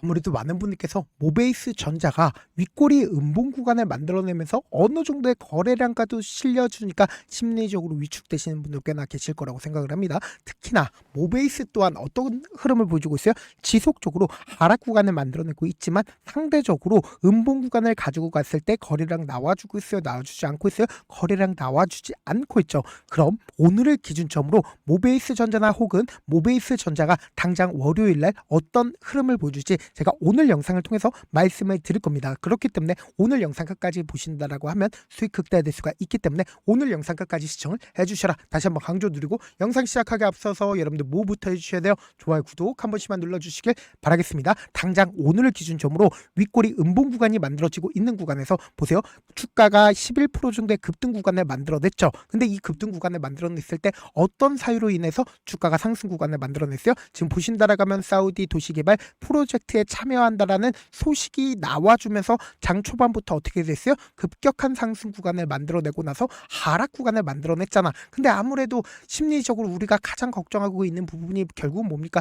아무래도 많은 분들께서 모베이스 전자가 윗꼬리 음봉 구간을 만들어내면서 어느 정도의 거래량까지 실려주니까 심리적으로 위축되시는 분들 꽤나 계실 거라고 생각을 합니다. 특히나 모베이스 또한 어떤 흐름을 보여주고 있어요? 지속적으로 하락 구간을 만들어내고 있지만 상대적으로 음봉 구간을 가지고 갔을 때 거래량 나와주고 있어요? 나와주지 않고 있어요? 거래량 나와주지 않고 있죠. 그럼 오늘을 기준점으로 모베이스 전자나 혹은 모베이스 전자가 당장 월요일날 어떤 흐름을 보여줄지 제가 오늘 영상을 통해서 말씀을 드릴 겁니다. 그렇기 때문에 오늘 영상 끝까지 보신다라고 하면 수익 극대화될 수가 있기 때문에 오늘 영상 끝까지 시청을 해주셔라. 다시 한번 강조드리고 영상 시작하기 앞서서 여러분들 뭐부터 해주셔야 돼요? 좋아요, 구독 한 번씩만 눌러주시길 바라겠습니다. 당장 오늘을 기준점으로 윗꼬리 음봉 구간이 만들어지고 있는 구간에서 보세요. 주가가 11% 정도의 급등 구간을 만들어냈죠. 근데 이 급등 구간을 만들어냈을 때 어떤 사유로 인해서 주가가 상승 구간을 만들어냈어요? 지금 보신다라고 하면 사우디 도시개발 프로젝트에 참여한다라는 소식이 나와주면서 장 초반부터 어떻게 됐어요? 급격한 상승 구간을 만들어내고 나서 하락 구간을 만들어냈잖아. 근데 아무래도 심리적으로 우리가 가장 걱정하고 있는 부분이 결국은 뭡니까?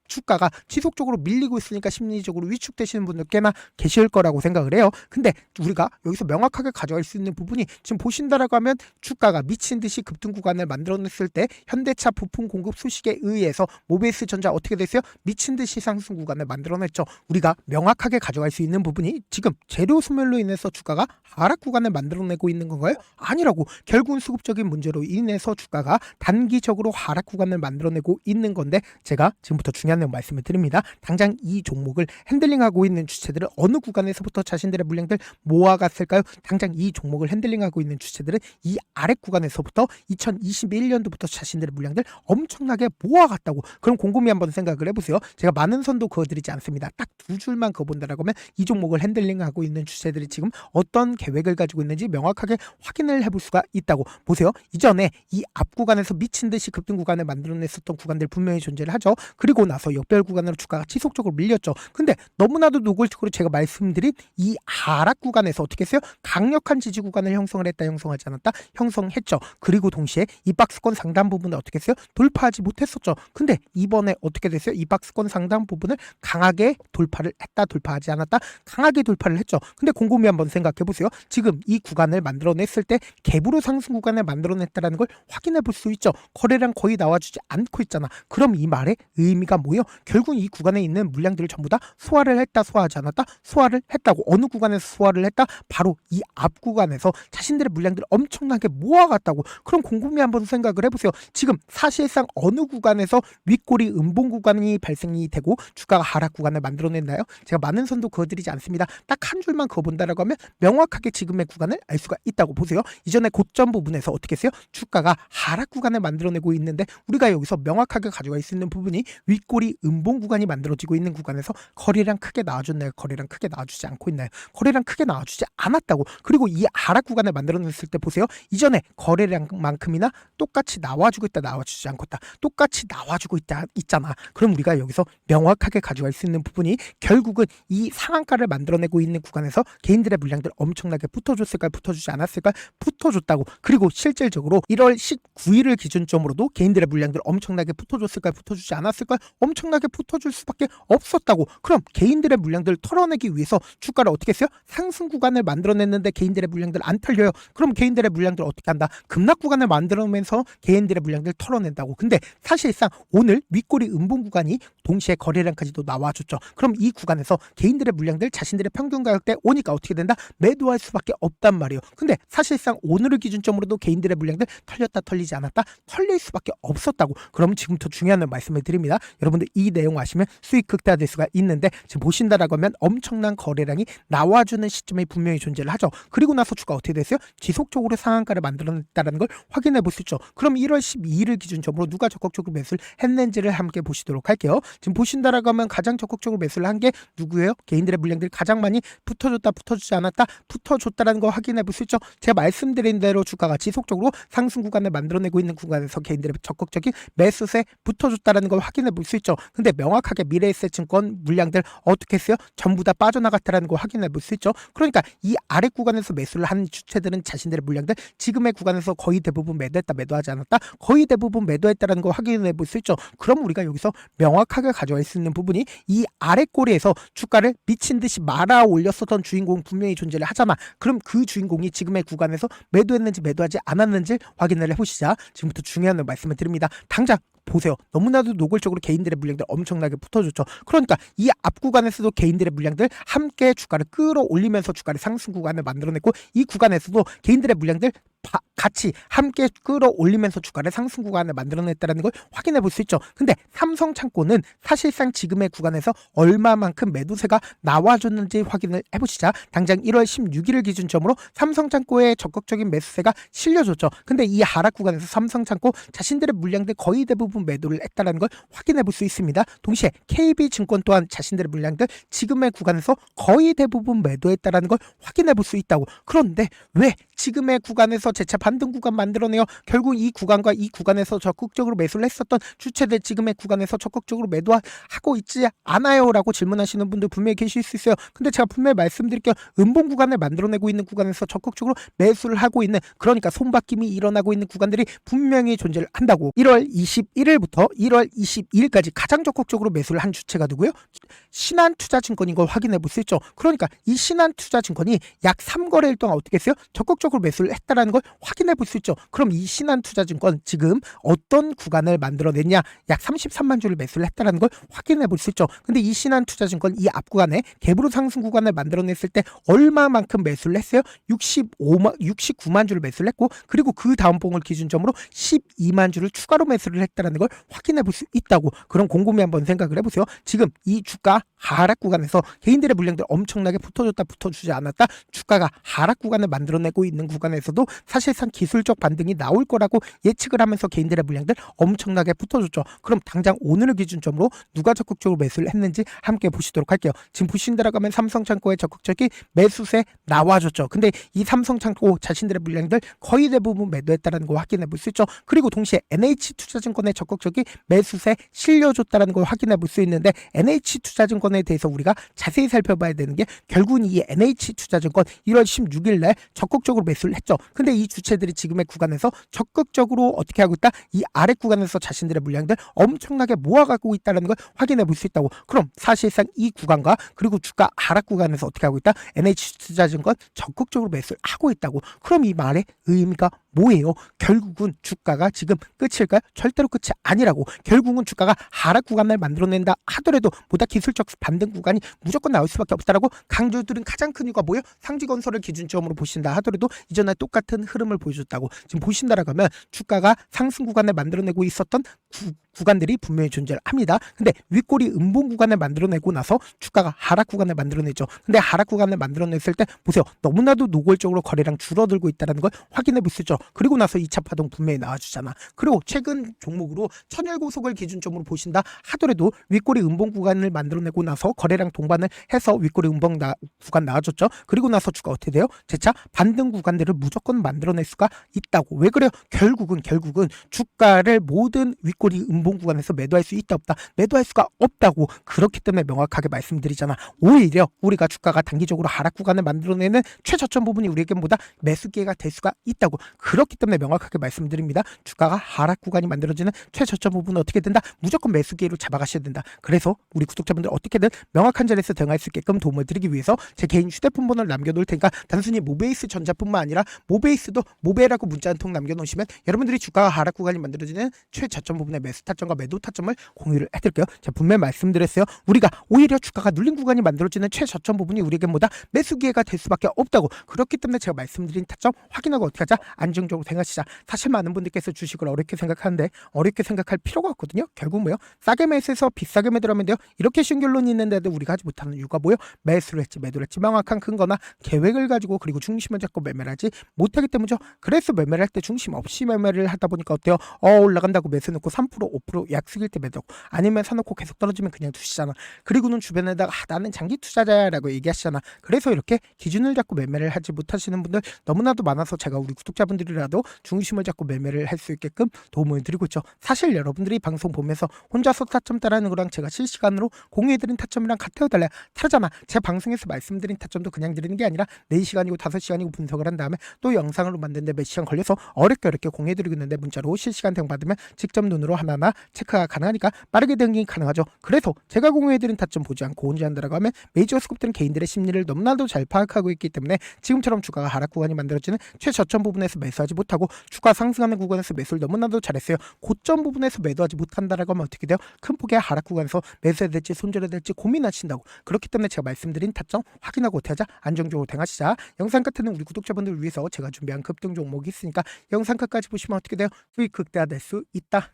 주가가 지속적으로 밀리고 있으니까 심리적으로 위축되시는 분들 꽤나 계실 거라고 생각을 해요. 근데 우리가 여기서 명확하게 가져갈 수 있는 부분이 지금 보신다라고 하면 주가가 미친 듯이 급등 구간을 만들어냈을 때 현대차 부품 공급 소식에 의해서 모베이스 전자 어떻게 됐어요? 미친 듯이 상승 구간을 만들어냈죠. 우리가 명확하게 가져갈 수 있는 부분이 지금 재료 소멸로 인해서 주가가 하락 구간을 만들어내고 있는 건가요? 아니라고. 결국은 수급적인 문제로 인해서 주가가 단기적으로 하락 구간을 만들어내고 있는 건데 제가 지금부터 중요한 내용 말씀을 드립니다. 당장 이 종목을 핸들링하고 있는 주체들은 어느 구간에서부터 자신들의 물량들 모아갔을까요? 당장 이 종목을 핸들링하고 있는 주체들은 이 아래 구간에서부터 2021년도부터 자신들의 물량들 엄청나게 모아갔다고. 그럼 곰곰이 한번 생각을 해보세요. 제가 많은 선도 그어드리지 않습니다. 딱 두 줄만 그어본다라고 하면 이 종목을 핸들링하고 있는 주체들이 지금 어떤 계획을 가지고 있는지 명확하게 확인을 해볼 수가 있다고. 보세요. 이전에 이 앞 구간에서 미친 듯이 급등 구간을 만들어냈었던 구간들 분명히 존재를 하죠. 그리고 나서 역별 구간으로 주가가 지속적으로 밀렸죠. 근데 너무나도 노골적으로 제가 말씀드린 이 하락 구간에서 어떻게 했어요? 강력한 지지 구간을 형성을 했다, 형성하지 않았다? 형성했죠. 그리고 동시에 이 박스권 상단 부분을 어떻게 했어요? 돌파하지 못했었죠. 근데 이번에 어떻게 됐어요? 이 박스권 상단 부분을 강하게 돌파를 했다, 돌파하지 않았다? 강하게 돌파를 했죠. 근데 곰곰이 한번 생각해 보세요. 지금 이 구간을 만들어냈을 때 갭으로 상승 구간을 만들어냈다는 걸 확인해 볼 수 있죠. 거래량 거의 나와주지 않고 있잖아. 그럼 이 말의 의미가 뭐예요? 결국 이 구간에 있는 물량들을 전부 다 소화를 했다, 소화하지 않았다? 소화를 했다고. 어느 구간에서 소화를 했다? 바로 이 앞 구간에서 자신들의 물량들을 엄청나게 모아갔다고. 그럼 곰곰이 한번 생각을 해보세요. 지금 사실상 어느 구간에서 윗꼬리 음봉 구간이 발생이 되고 주가가 하락 구간을 만들어냈나요? 제가 많은 선도 그어드리지 않습니다. 딱 한 줄만 그어본다라고 하면 명확하게 지금의 구간을 알 수가 있다고. 보세요. 이전에 고점 부분에서 어떻게 했어요? 주가가 하락 구간을 만들어내고 있는데 우리가 여기서 명확하게 가져갈 수 있는 부분이 윗꼬리 음봉 구간이 만들어지고 있는 구간에서 거래량 크게 나와줬나요? 거래량 크게 나와주지 않고 있나요? 거래량 크게 나와주지 않았다고. 그리고 이 하락 구간을 만들어냈을 때 보세요. 이전에 거래량만큼이나 똑같이 나와주고 있다, 나와주지 않고 있다, 똑같이 나와주고 있잖아. 그럼 우리가 여기서 명확하게 가져갈 수 있는 부분이 결국은 이 상한가를 만들어내고 있는 구간에서 개인들의 물량들 엄청나게 붙어줬을까요? 붙어주지 않았을까요? 붙어줬다고. 그리고 실질적으로 1월 19일을 기준점으로도 개인들의 물량들 엄청나게 붙어줬을까요? 붙어주지 않았을까요? 엄청나게 붙어줄 수밖에 없었다고. 그럼 개인들의 물량들을 털어내기 위해서 주가를 어떻게 했어요? 상승 구간을 만들어냈는데 개인들의 물량들 안 털려요. 그럼 개인들의 물량들 어떻게 한다? 급락 구간을 만들어내면서 개인들의 물량들 털어낸다고. 근데 사실상 오늘 윗꼬리 음봉 구간이 동시에 거래량까지도 나와줬죠. 그럼 이 구간에서 개인들의 물량들 자신들의 평균 가격대 오니까 어떻게 된다? 매도할 수밖에 없단 말이에요. 근데 사실상 오늘을 기준점으로도 개인들의 물량들 털렸다, 털리지 않았다? 털릴 수밖에 없었다고. 그럼 지금부터 중요한 말씀을 드립니다. 여러분들 이 내용 아시면 수익 극대화될 수가 있는데 지금 보신다라고 하면 엄청난 거래량이 나와주는 시점이 분명히 존재를 하죠. 그리고 나서 주가 어떻게 됐어요? 지속적으로 상한가를 만들어냈다는 걸 확인해 볼 수 있죠. 그럼 1월 12일을 기준점으로 누가 적극적으로 매수를 했는지를 함께 보시도록 할게요. 지금 보신다라고 하면 가장 적극적으로 매수를 한 게 누구예요? 개인들의 물량들이 가장 많이 붙어줬다, 붙어주지 않았다? 붙어줬다라는 거 확인해 볼 수 있죠. 제가 말씀드린 대로 주가가 지속적으로 상승 구간을 만들어내고 있는 구간에서 개인들의 적극적인 매수세 붙어줬다라는 걸 확인해 볼 수 있죠. 근데 명확하게 미래에셋증권 물량들 어떻게 했어요? 전부 다 빠져나갔다라는 걸 확인해 볼 수 있죠. 그러니까 이 아래 구간에서 매수를 한 주체들은 자신들의 물량들 지금의 구간에서 거의 대부분 매도했다, 매도하지 않았다, 거의 대부분 매도했다라는 걸 확인해 볼 수 있죠. 그럼 우리가 여기서 명확하게 가져갈 수 있는 부분이 이 아래 꼬리에서 주가를 미친 듯이 말아 올렸었던 주인공 분명히 존재를 하잖아. 그럼 그 주인공이 지금의 구간에서 매도했는지 매도하지 않았는지 확인을 해보시자. 지금부터 중요한 말씀을 드립니다. 당장 보세요. 너무나도 노골적으로 개인들의 물량들 엄청나게 붙어줬죠. 그러니까 이 앞 구간에서도 개인들의 물량들 함께 주가를 끌어올리면서 주가를 상승 구간을 만들어냈고, 이 구간에서도 개인들의 물량들 같이 함께 끌어올리면서 주가를 상승 구간을 만들어냈다는 걸 확인해 볼 수 있죠. 근데 삼성창고는 사실상 지금의 구간에서 얼마만큼 매도세가 나와줬는지 확인을 해보시자. 당장 1월 16일을 기준점으로 삼성창고의 적극적인 매수세가 실려줬죠. 근데 이 하락 구간에서 삼성창고 자신들의 물량들 거의 대부분 매도를 했다는 걸 확인해 볼 수 있습니다. 동시에 KB증권 또한 자신들의 물량들 지금의 구간에서 거의 대부분 매도했다는 걸 확인해 볼 수 있다고. 그런데 왜 지금의 구간에서 재차 반등 구간 만들어내요? 결국 이 구간과 이 구간에서 적극적으로 매수를 했었던 주체들 지금의 구간에서 적극적으로 매도하고 있지 않아요? 라고 질문하시는 분들 분명히 계실 수 있어요. 근데 제가 분명히 말씀드릴게요. 음봉 구간을 만들어내고 있는 구간에서 적극적으로 매수를 하고 있는, 그러니까 손바뀜이 일어나고 있는 구간들이 분명히 존재를 한다고. 1월 21일부터 1월 22일까지 가장 적극적으로 매수를 한 주체가 누구예요? 신한투자증권인 걸 확인해 볼 수 있죠. 그러니까 이 신한투자증권이 약 3거래일 동안 어떻게 했어요? 적극적으로 매수를 했다라는 걸 확인해 볼 수 있죠. 그럼 이 신한투자증권 지금 어떤 구간을 만들어냈냐? 약 33만 주를 매수를 했다라는 걸 확인해 볼 수 있죠. 근데 이 신한투자증권 이 앞 구간에 갭으로 상승 구간을 만들어냈을 때 얼마만큼 매수를 했어요? 69만 주를 매수를 했고, 그리고 그 다음 봉을 기준점으로 12만 주를 추가로 매수를 했다라는 걸 확인해 볼 수 있다고. 그럼 곰곰이 한번 생각을 해보세요. 지금 이 주가 하락 구간에서 개인들의 물량들 엄청나게 붙어줬다, 붙어주지 않았다, 주가가 하락 구간을 만들어내고 있는 구간에서도 사실상 기술적 반등이 나올 거라고 예측을 하면서 개인들의 물량들 엄청나게 붙어줬죠. 그럼 당장 오늘을 기준점으로 누가 적극적으로 매수를 했는지 함께 보시도록 할게요. 지금 보신 대로 가면 삼성창고의 적극적인 매수세 나와줬죠. 근데 이 삼성창고 자신들의 물량들 거의 대부분 매도했다는 거 확인해 볼 수 있죠. 그리고 동시에 NH투자증권의 적극적인 매수세 실려줬다는 걸 확인해 볼 수 있는데, NH투자증권에 대해서 우리가 자세히 살펴봐야 되는 게, 결국은 이 NH투자증권 1월 16일 날 적극적으로 매수를 했죠. 근데 이 주체들이 지금의 구간에서 적극적으로 어떻게 하고 있다? 이 아래 구간에서 자신들의 물량들 엄청나게 모아가고 있다는 걸 확인해 볼 수 있다고. 그럼 사실상 이 구간과 그리고 주가 하락 구간에서 어떻게 하고 있다? NH투자증권 적극적으로 매수를 하고 있다고. 그럼 이 말의 의미가 뭐예요? 결국은 주가가 지금 끝일까요? 절대로 끝이 아니라고. 결국은 주가가 하락 구간을 만들어낸다 하더라도 보다 기술적 반등 구간이 무조건 나올 수밖에 없다라고 강조들은 가장 큰 이유가 뭐예요? 상지건설을 기준점으로 보신다 하더라도 이전에 똑같은 흐름을 보여줬다고. 지금 보신다라고 하면 주가가 상승 구간을 만들어내고 있었던 구간들이 분명히 존재를 합니다. 근데 윗꼬리 음봉 구간을 만들어내고 나서 주가가 하락 구간을 만들어내죠. 근데 하락 구간을 만들어냈을 때 보세요. 너무나도 노골적으로 거래량 줄어들고 있다는 걸 확인해 볼 수 있죠. 그리고 나서 2차 파동 분명히 나와주잖아. 그리고 최근 종목으로 천일고속을 기준점으로 보신다 하더라도 윗꼬리 음봉 구간을 만들어내고 나서 거래량 동반을 해서 윗꼬리 음봉 구간 나와줬죠. 그리고 나서 주가 어떻게 돼요? 재차 반등 구간들을 무조건 만들어낼 수가 있다고. 왜 그래요? 결국은 주가를 모든 윗꼬리 음봉 구간에서 매도할 수 있다 없다? 매도할 수가 없다고. 그렇기 때문에 명확하게 말씀드리잖아. 오히려 우리가 주가가 단기적으로 하락 구간을 만들어내는 최저점 부분이 우리에게보다 매수 기회가 될 수가 있다고. 그렇기 때문에 명확하게 말씀드립니다. 주가가 하락 구간이 만들어지는 최저점 부분은 어떻게 된다? 무조건 매수 기회로 잡아가셔야 된다. 그래서 우리 구독자분들 어떻게든 명확한 자리에서 대응할 수 있게끔 도움을 드리기 위해서 제 개인 휴대폰 번호를 남겨놓을 테니까 단순히 모베이스 전자뿐만 아니라 모베이스도 모베라고 문자 한 통 남겨놓으시면 여러분들이 주가가 하락 구간이 만들어지는 최저점 부분의 매수 타점과 매도 타점을 공유를 해드릴게요. 제가 분명히 말씀드렸어요. 우리가 오히려 주가가 눌린 구간이 만들어지는 최저점 부분이 우리에게 뭐다? 매수 기회가 될 수밖에 없다고. 그렇기 때문에 제가 말씀드린 타점 확인하고 어떻게 하자? 안정적으로 생각하시자. 사실 많은 분들께서 주식을 어렵게 생각하는데 어렵게 생각할 필요가 없거든요. 결국 뭐요? 싸게 매수해서 비싸게 매도하면 돼요. 이렇게 쉬운 결론이 있는데도 우리가 하지 못하는 이유가 뭐요? 매수를 했지 매도를 했지 명확한 근거나 계획을 가지고 그리고 중심을 잡고 매매를 하지 못하기 때문이죠. 그래서 매매를 할 때 중심 없이 매매를 하다 보니까 어때요? 올라간다고 매수 넣고 3% 5% 약속일 때 매도, 아니면 사놓고 계속 떨어지면 그냥 두시잖아. 그리고는 주변에다가 나는 장기 투자자야라고 얘기하시잖아. 그래서 이렇게 기준을 잡고 매매를 하지 못하시는 분들 너무나도 많아서 제가 우리 구독자분들이 분들이라도 중심을 잡고 매매를 할 수 있게끔 도움을 드리고 있죠. 사실 여러분들이 방송 보면서 혼자서 타점 따라하는 거랑 제가 실시간으로 공유해드린 타점이랑 같아요 달라요. 다르잖아. 제 방송에서 말씀드린 타점도 그냥 드리는 게 아니라 4시간이고 5시간이고 분석을 한 다음에 또 영상으로 만드는데 몇 시간 걸려서 어렵게 공유해드리고 있는데 문자로 실시간 대응 받으면 직접 눈으로 하나하나 체크가 가능하니까 빠르게 대응이 가능하죠. 그래서 제가 공유해드린 타점 보지 않고 혼자 한다라고 하면 메이저 스컵들은 개인들의 심리를 너무나도 잘 파악하고 있기 때문에 지금처럼 주가가 하락 구간이 만들어지는 최저점 부분에서 매수하지 못하고 주가 상승하는 구간에서 매수를 너무나도 잘했어요. 고점 부분에서 매도하지 못한다라고 하면 어떻게 돼요? 큰 폭의 하락 구간에서 매수해야 될지 손절해야 될지 고민하신다고. 그렇기 때문에 제가 말씀드린 타점 확인하고 대하자 안정적으로 대응하시자. 영상 끝에는 우리 구독자분들을 위해서 제가 준비한 급등 종목이 있으니까 영상 끝까지 보시면 어떻게 돼요? 수익 극대화될 수 있다.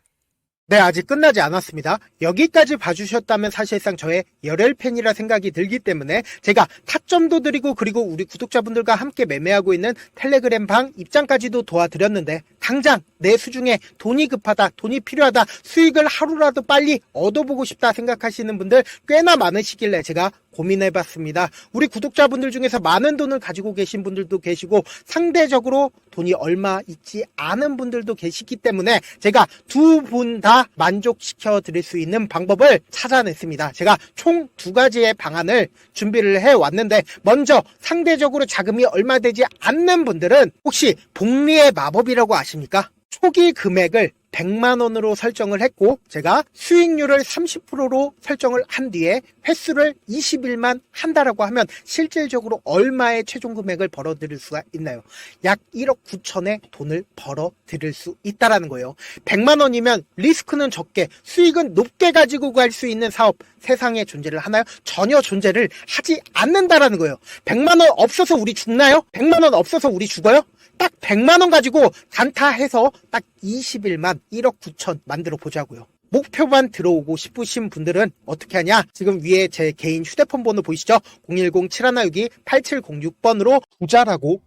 네, 아직 끝나지 않았습니다. 여기까지 봐주셨다면 사실상 저의 열혈팬이라 생각이 들기 때문에 제가 타점도 드리고 그리고 우리 구독자분들과 함께 매매하고 있는 텔레그램 방 입장까지도 도와드렸는데 당장 내 수중에 돈이 급하다, 돈이 필요하다, 수익을 하루라도 빨리 얻어보고 싶다 생각하시는 분들 꽤나 많으시길래 제가 고민해봤습니다. 우리 구독자분들 중에서 많은 돈을 가지고 계신 분들도 계시고 상대적으로 돈이 얼마 있지 않은 분들도 계시기 때문에 제가 두 분 다 만족시켜 드릴 수 있는 방법을 찾아냈습니다. 제가 총 2가지의 방안을 준비를 해왔는데 먼저 상대적으로 자금이 얼마 되지 않는 분들은 혹시 복리의 마법이라고 아십니까? 초기 금액을 100만원으로 설정을 했고 제가 수익률을 30%로 설정을 한 뒤에 횟수를 20일만 한다라고 하면 실질적으로 얼마의 최종 금액을 벌어들일 수가 있나요? 약 1억 9천의 돈을 벌어들일 수 있다라는 거예요. 100만원이면 리스크는 적게 수익은 높게 가지고 갈 수 있는 사업 세상에 존재를 하나요? 전혀 존재를 하지 않는다라는 거예요. 100만원 없어서 우리 죽나요? 100만원 없어서 우리 죽어요? 딱 100만원 가지고 단타해서 딱 20일만 1억 9천 만들어 보자고요. 목표만 들어오고 싶으신 분들은 어떻게 하냐? 지금 위에 제 개인 휴대폰 번호 보이시죠? 010-7162-8706번으로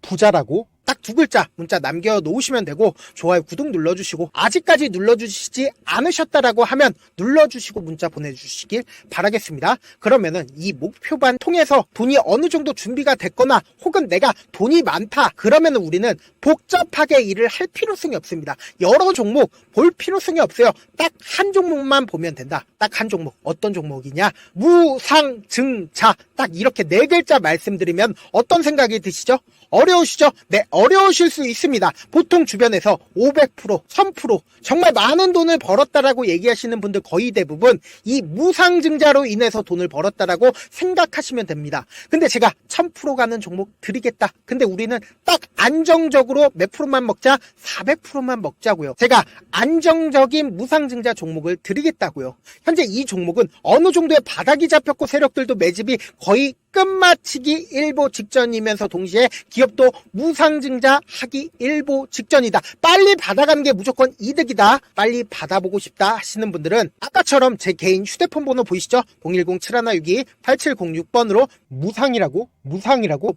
부자라고 딱 2글자 문자 남겨놓으시면 되고 좋아요, 구독 눌러주시고 아직까지 눌러주시지 않으셨다라고 하면 눌러주시고 문자 보내주시길 바라겠습니다. 그러면은 이 목표반 통해서 돈이 어느 정도 준비가 됐거나 혹은 내가 돈이 많다 그러면은 우리는 복잡하게 일을 할 필요성이 없습니다. 여러 종목 볼 필요성이 없어요. 딱 한 종목만 보면 된다. 딱 한 종목. 어떤 종목이냐? 무상증자. 딱 이렇게 4글자 말씀드리면 어떤 생각이 드시죠? 어려우시죠? 네, 어려우실 수 있습니다. 보통 주변에서 500%, 1000% 정말 많은 돈을 벌었다라고 얘기하시는 분들 거의 대부분 이 무상증자로 인해서 돈을 벌었다라고 생각하시면 됩니다. 근데 제가 1000% 가는 종목 드리겠다. 근데 우리는 딱 안정적으로 몇 프로만 먹자? 400%만 먹자고요. 제가 안정적인 무상증자 종목을 드리겠다고요. 현재 이 종목은 어느 정도의 바닥이 잡혔고 세력들도 매집이 거의 끝마치기 일보 직전이면서 동시에 기업도 무상증자 하기 일보 직전이다. 빨리 받아가는 게 무조건 이득이다. 빨리 받아보고 싶다 하시는 분들은 아까처럼 제 개인 휴대폰 번호 보이시죠? 010-7162-8706번으로 무상이라고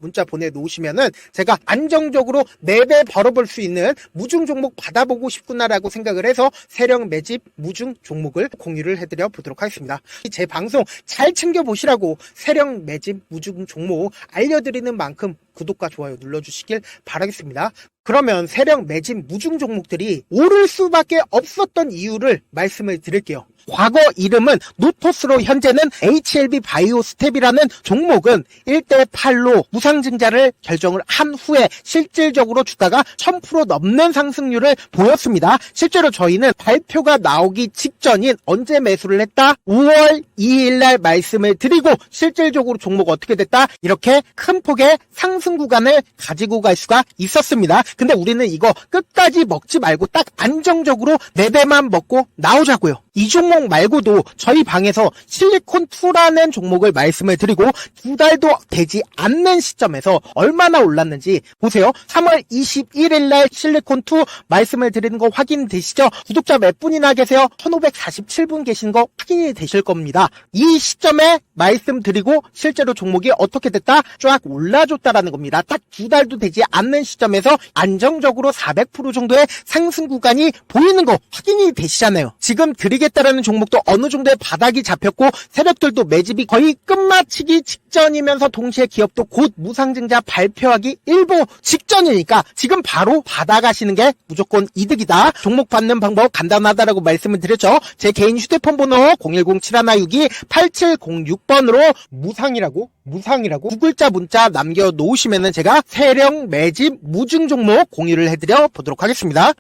문자 보내놓으시면은 제가 안정적으로 4배 벌어볼 수 있는 무중 종목 받아보고 싶구나라고 생각을 해서 세력 매집 무중 종목을 공유를 해드려 보도록 하겠습니다. 제 방송 잘 챙겨보시라고 세력 매집 무중 종목 알려드리는 만큼 구독과 좋아요 눌러주시길 바라겠습니다. 그러면 세력 매집 무중 종목들이 오를 수밖에 없었던 이유를 말씀을 드릴게요. 과거 이름은 노토스로 현재는 HLB 바이오스텝이라는 종목은 1대8로 무상증자를 결정을 한 후에 실질적으로 주가가 1000% 넘는 상승률을 보였습니다. 실제로 저희는 발표가 나오기 직전인 언제 매수를 했다? 5월 2일 날 말씀을 드리고 실질적으로 종목 어떻게 됐다? 이렇게 큰 폭의 상승 구간을 가지고 갈 수가 있었습니다. 근데 우리는 이거 끝까지 먹지 말고 딱 안정적으로 4배만 먹고 나오자고요. 이 종목 말고도 저희 방에서 실리콘2라는 종목을 말씀을 드리고 2달도 되지 않는 시점에서 얼마나 올랐는지 보세요. 3월 21일 날 실리콘2 말씀을 드리는 거 확인되시죠? 구독자 몇 분이나 계세요? 1547분 계신 거 확인이 되실 겁니다. 이 시점에 말씀드리고 실제로 종목이 어떻게 됐다? 쫙 올라줬다라는 겁니다. 딱 2달도 되지 않는 시점에서 안정적으로 400% 정도의 상승 구간이 보이는 거 확인이 되시잖아요. 지금 드리겠습니다. 매집하겠다라는 종목도 어느 정도의 바닥이 잡혔고 세력들도 매집이 거의 끝마치기 직전이면서 동시에 기업도 곧 무상증자 발표하기 일보 직전이니까 지금 바로 받아가시는 게 무조건 이득이다. 종목 받는 방법 간단하다라고 말씀을 드렸죠. 제 개인 휴대폰 번호 010-7162-8706번으로 무상이라고 두 글자 문자 남겨놓으시면은 제가 세력 매집 무증 종목 공유를 해드려 보도록 하겠습니다.